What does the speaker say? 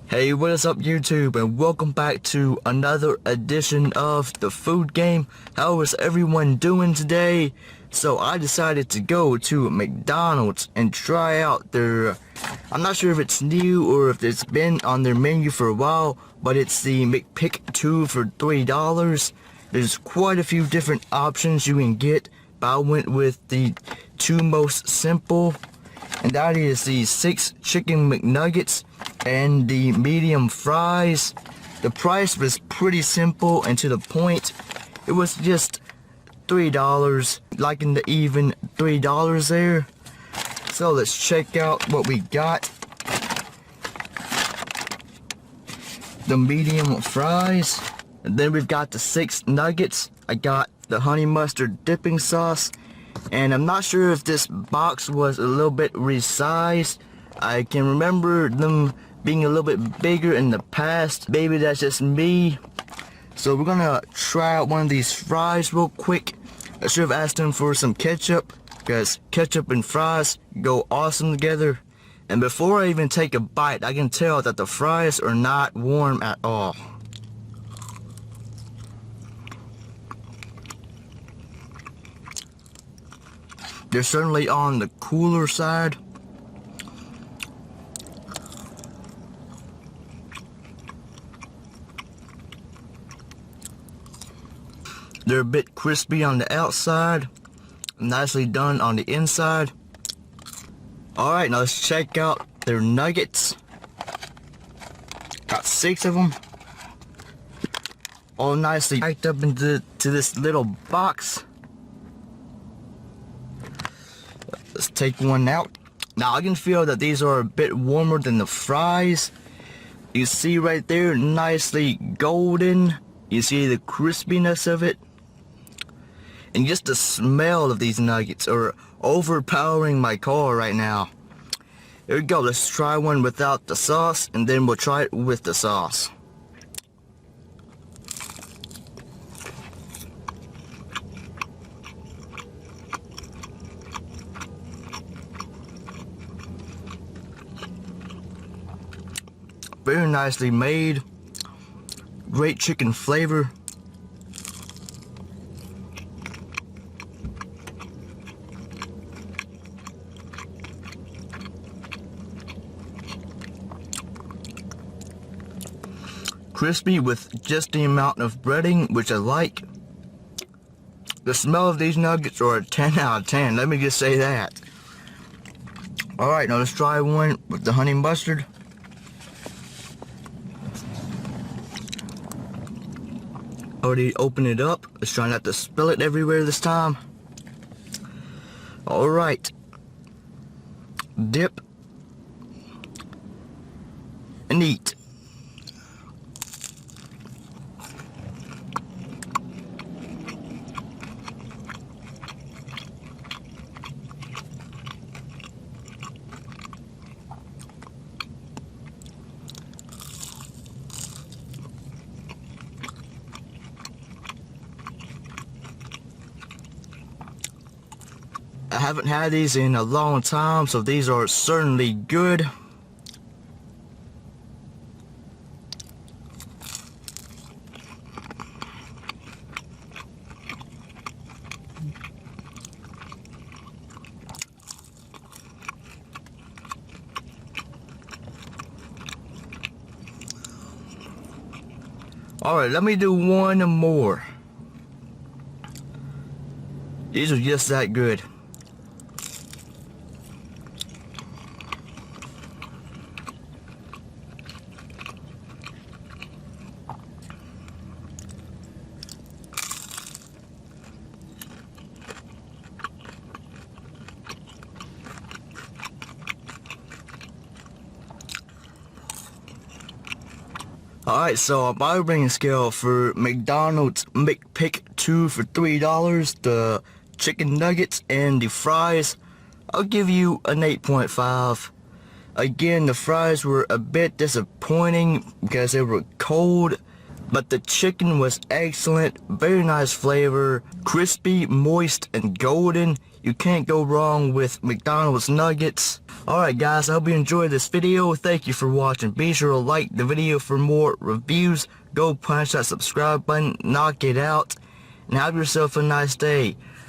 Hey, what is up YouTube, and welcome back to another edition of the food game. How is everyone doing today? So I decided to go to McDonald's and try out their, I'm not sure if it's new or if it's been on their menu for a while, but it's the McPick 2 for $3. There's quite a few different options you can get, but I went with the two most simple, and that is the 6 chicken McNuggets and the medium fries. The price was pretty simple and to the point. It was just $3, like in the even $3 there. So let's check out what we got. The medium fries, and then we've got the 6 nuggets. I got the honey mustard dipping sauce, and I'm not sure if this box was a little bit resized. I can remember them being a little bit bigger in the past. Maybe that's just me. So we're gonna try out one of these fries real quick. I should have asked him for some ketchup, because ketchup and fries go awesome together. And before I even take a bite, I can tell that the fries are not warm at all. They're certainly on the cooler side. They're a bit crispy on the outside, nicely done on the inside. Alright, now let's check out their nuggets. Got 6 of them, all nicely packed up into this little box. Let's take one out. Now I can feel that these are a bit warmer than the fries. You see right there, nicely golden. You see the crispiness of it. And just the smell of these nuggets are overpowering my car right now. Here we go, let's try one without the sauce, and then we'll try it with the sauce. Very nicely made. Great chicken flavor. Crispy with just the amount of breading, which I like. The smell of these nuggets are a 10 out of 10, let me just say that. Alright, now let's try one with the honey mustard. Already open it up. Let's try not to spill it everywhere this time. Alright. Dip. And eat. I haven't had these in a long time, so these are certainly good. Alright, let me do one more. These are just that good. Alright, so my rating scale for McDonald's McPick 2 for $3, the chicken nuggets and the fries, I'll give you an 8.5. Again, the fries were a bit disappointing because they were cold, but the chicken was excellent, very nice flavor, crispy, moist, and golden. You can't go wrong with McDonald's nuggets. Alright guys, I hope you enjoyed this video. Thank you for watching. Be sure to like the video for more reviews. Go punch that subscribe button, knock it out, and have yourself a nice day.